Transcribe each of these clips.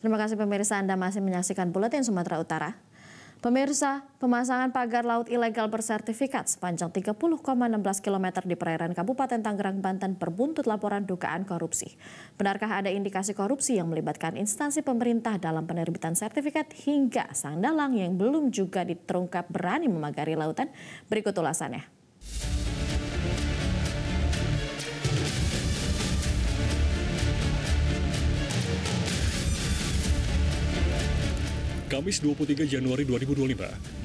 Terima kasih pemirsa, Anda masih menyaksikan Buletin Sumatera Utara. Pemirsa, pemasangan pagar laut ilegal bersertifikat sepanjang 30,16 km di perairan Kabupaten Tangerang, Banten berbuntut laporan dugaan korupsi. Benarkah ada indikasi korupsi yang melibatkan instansi pemerintah dalam penerbitan sertifikat hingga sang dalang yang belum juga diterungkap berani memagari lautan? Berikut ulasannya. Kamis 23 Januari 2025,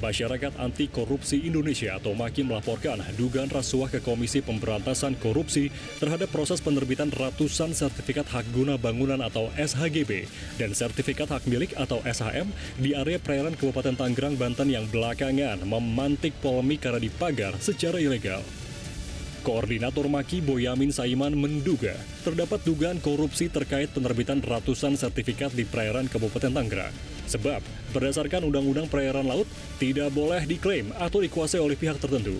Masyarakat Anti Korupsi Indonesia atau MAKI melaporkan dugaan rasuah ke Komisi Pemberantasan Korupsi terhadap proses penerbitan ratusan sertifikat hak guna bangunan atau SHGB dan sertifikat hak milik atau SHM di area perairan Kabupaten Tangerang, Banten yang belakangan memantik polemik karena dipagar secara ilegal. Koordinator MAKI Boyamin Saiman menduga terdapat dugaan korupsi terkait penerbitan ratusan sertifikat di perairan Kabupaten Tangerang. Sebab, berdasarkan Undang-Undang Perairan Laut, tidak boleh diklaim atau dikuasai oleh pihak tertentu.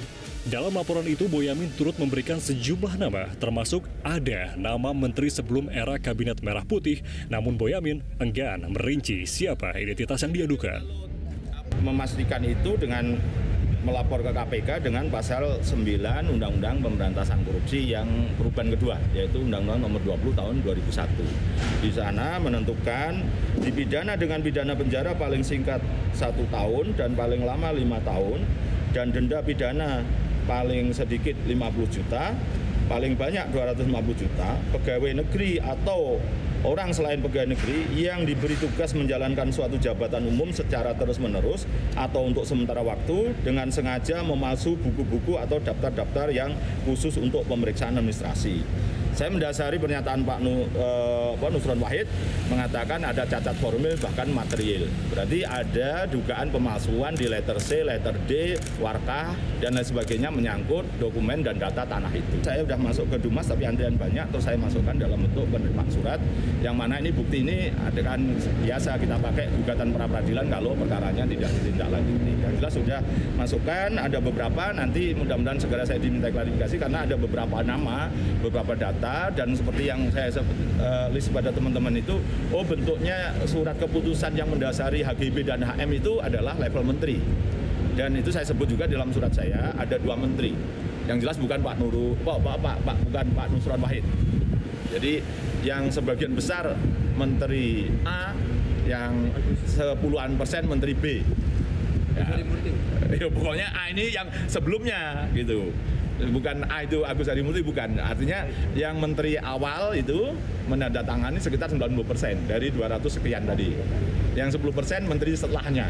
Dalam laporan itu, Boyamin turut memberikan sejumlah nama, termasuk ada nama menteri sebelum era Kabinet Merah Putih, namun Boyamin enggan merinci siapa identitas yang diadukan. Memastikan itu dengan melapor ke KPK dengan pasal 9 Undang-Undang Pemberantasan Korupsi yang perubahan kedua, yaitu Undang-Undang Nomor 20 Tahun 2001. Di sana menentukan dipidana dengan pidana penjara paling singkat 1 tahun dan paling lama 5 tahun, dan denda pidana paling sedikit 50 juta, paling banyak 250 juta, pegawai negeri atau orang selain pegawai negeri yang diberi tugas menjalankan suatu jabatan umum secara terus-menerus atau untuk sementara waktu dengan sengaja memalsu buku-buku atau daftar-daftar yang khusus untuk pemeriksaan administrasi. Saya mendasari pernyataan Pak Nusron Wahid mengatakan ada cacat formil bahkan material. Berarti ada dugaan pemalsuan di letter C, letter D, warkah, dan lain sebagainya menyangkut dokumen dan data tanah itu. Saya sudah masuk ke Dumas tapi antrian banyak, terus saya masukkan dalam bentuk penerimaan surat, yang mana ini bukti ini akan biasa kita pakai gugatan pra peradilan kalau perkaranya tidak ditindaklanjuti. Yang jelas sudah masukkan, ada beberapa, nanti mudah-mudahan segera saya diminta klarifikasi karena ada beberapa nama, beberapa data, dan seperti yang saya list pada teman-teman itu, oh bentuknya surat keputusan yang mendasari HGB dan HM itu adalah level menteri. Dan itu saya sebut juga dalam surat saya ada 2 menteri. Yang jelas bukan bukan Pak Nusron Wahid. Jadi yang sebagian besar menteri A, yang 10-an persen menteri B. Ya, pokoknya A ini yang sebelumnya gitu. Bukan A itu Agus Harimurti, bukan. Artinya yang menteri awal itu menandatangani sekitar 90% dari 200 sekian tadi. Yang 10% menteri setelahnya.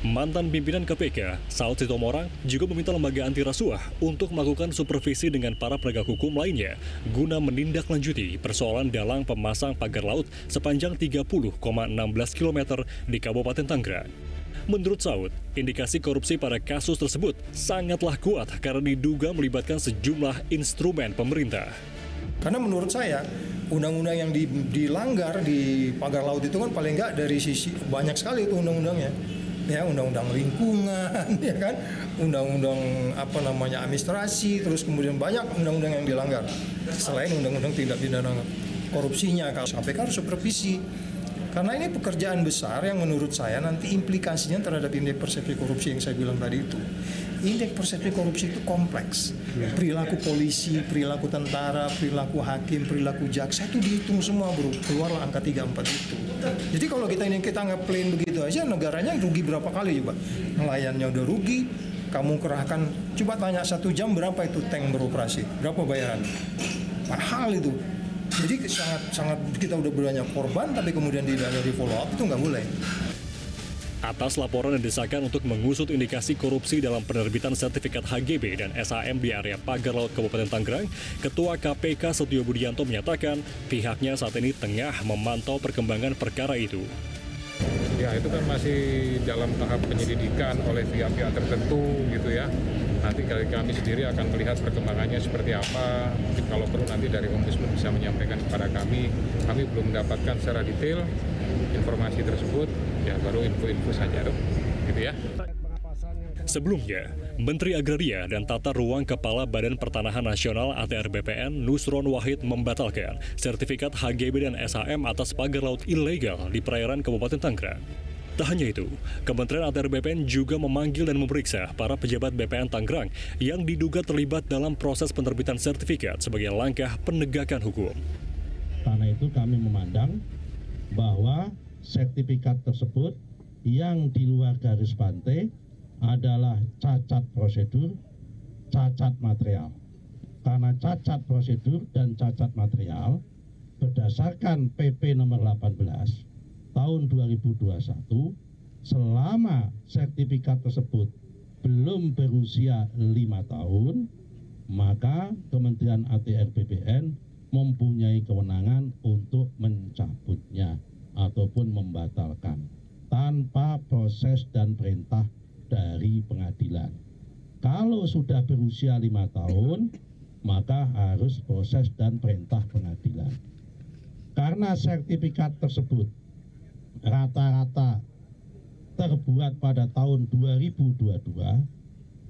Mantan pimpinan KPK, Saud Sitomorang, juga meminta lembaga anti rasuah untuk melakukan supervisi dengan para penegak hukum lainnya guna menindaklanjuti persoalan dalang pemasang pagar laut sepanjang 30,16 km di Kabupaten Tangerang. Menurut Saud, indikasi korupsi pada kasus tersebut sangatlah kuat karena diduga melibatkan sejumlah instrumen pemerintah. Karena menurut saya, undang-undang yang dilanggar di pagar laut itu kan paling nggak dari sisi banyak sekali itu undang-undangnya. Ya, undang-undang lingkungan, ya kan, undang-undang administrasi, terus kemudian banyak undang-undang yang dilanggar. Selain undang-undang tindak pidana korupsinya, kalau KPK harus supervisi. Karena ini pekerjaan besar yang menurut saya nanti implikasinya terhadap indeks persepsi korupsi yang saya bilang tadi itu. Indeks persepsi korupsi itu kompleks. Perilaku polisi, perilaku tentara, perilaku hakim, perilaku jaksa itu dihitung semua, bro. Keluarlah angka 34 itu. Jadi kalau kita nge-plain begitu aja, negaranya rugi berapa kali coba? Nelayannya udah rugi, kamu kerahkan, coba tanya 1 jam berapa itu tank beroperasi? Berapa bayaran? Mahal itu. Jadi sangat kita udah banyak korban, tapi kemudian tidak ada di follow up, itu nggak boleh. Atas laporan dan desakan untuk mengusut indikasi korupsi dalam penerbitan sertifikat HGB dan SHM di area pagar laut Kabupaten Tangerang, Ketua KPK Setio Budianto menyatakan pihaknya saat ini tengah memantau perkembangan perkara itu. Ya, itu kan masih dalam tahap penyelidikan oleh pihak-pihak tertentu gitu ya. Nanti kami sendiri akan melihat perkembangannya seperti apa. Mungkin kalau perlu nanti dari Ombudsman bisa menyampaikan kepada kami. Kami belum mendapatkan secara detail informasi tersebut. Ya baru info-info saja, gitu ya. Sebelumnya, Menteri Agraria dan Tata Ruang Kepala Badan Pertanahan Nasional ATR BPN Nusron Wahid membatalkan sertifikat HGB dan SHM atas pagar laut ilegal di perairan Kabupaten Tangerang. Tak hanya itu, Kementerian ATR BPN juga memanggil dan memeriksa para pejabat BPN Tangerang yang diduga terlibat dalam proses penerbitan sertifikat sebagai langkah penegakan hukum. Karena itu kami memandang bahwa sertifikat tersebut yang di luar garis pantai adalah cacat prosedur, cacat material. Karena cacat prosedur dan cacat material berdasarkan PP nomor 18 tahun 2021, selama sertifikat tersebut belum berusia 5 tahun, maka Kementerian ATR BPN mempunyai kewenangan untuk mencabutnya ataupun membatalkan tanpa proses dan perintah dari pengadilan. Kalau sudah berusia 5 tahun, maka harus proses dan perintah pengadilan. Karena sertifikat tersebut rata-rata terbuat pada tahun 2022,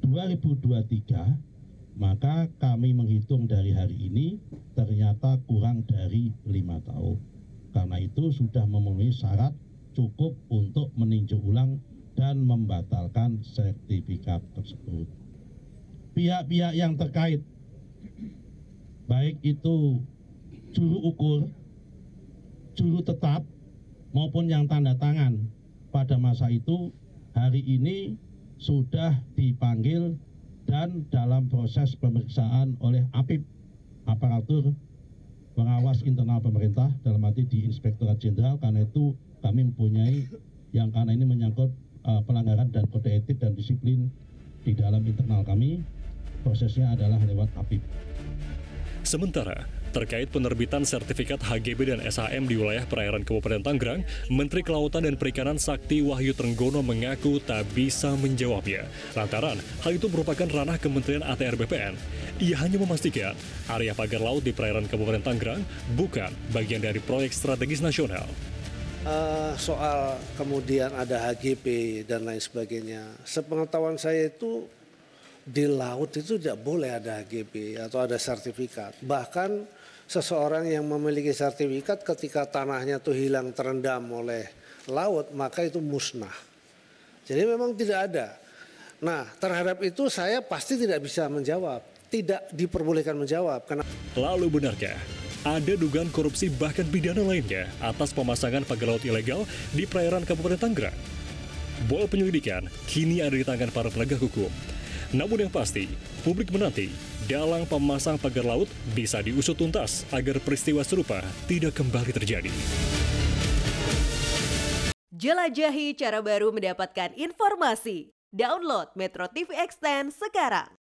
2023, maka kami menghitung dari hari ini ternyata kurang dari 5 tahun. Karena itu sudah memenuhi syarat cukup untuk meninjau ulang dan membatalkan sertifikat tersebut. Pihak-pihak yang terkait, baik itu juru ukur, juru tetap, maupun yang tanda tangan pada masa itu, hari ini sudah dipanggil dan dalam proses pemeriksaan oleh APIP, Aparatur Pengawas Internal Pemerintah, dalam arti di Inspektorat Jenderal. Karena itu kami mempunyai yang karena ini menyangkut pelanggaran dan kode etik dan disiplin di dalam internal kami, prosesnya adalah lewat APIP. Sementara, terkait penerbitan sertifikat HGB dan SHM di wilayah perairan Kabupaten Tangerang, Menteri Kelautan dan Perikanan Sakti Wahyu Trenggono mengaku tak bisa menjawabnya. Lantaran, hal itu merupakan ranah Kementerian ATR BPN. Ia hanya memastikan area pagar laut di perairan Kabupaten Tangerang bukan bagian dari proyek strategis nasional. Soal kemudian ada HGB dan lain sebagainya, sepengetahuan saya itu di laut itu tidak boleh ada HGB atau ada sertifikat. Bahkan seseorang yang memiliki sertifikat ketika tanahnya itu hilang terendam oleh laut, maka itu musnah. Jadi memang tidak ada. Nah, terhadap itu saya pasti tidak bisa menjawab, tidak diperbolehkan menjawab. Lalu benarkah ada dugaan korupsi bahkan pidana lainnya atas pemasangan pagar laut ilegal di perairan Kabupaten Tangerang? Bola penyelidikan kini ada di tangan para penegak hukum. Namun yang pasti, publik menanti dalang pemasang pagar laut bisa diusut tuntas agar peristiwa serupa tidak kembali terjadi. Jelajahi cara baru mendapatkan informasi. Download Metro TV Extend sekarang.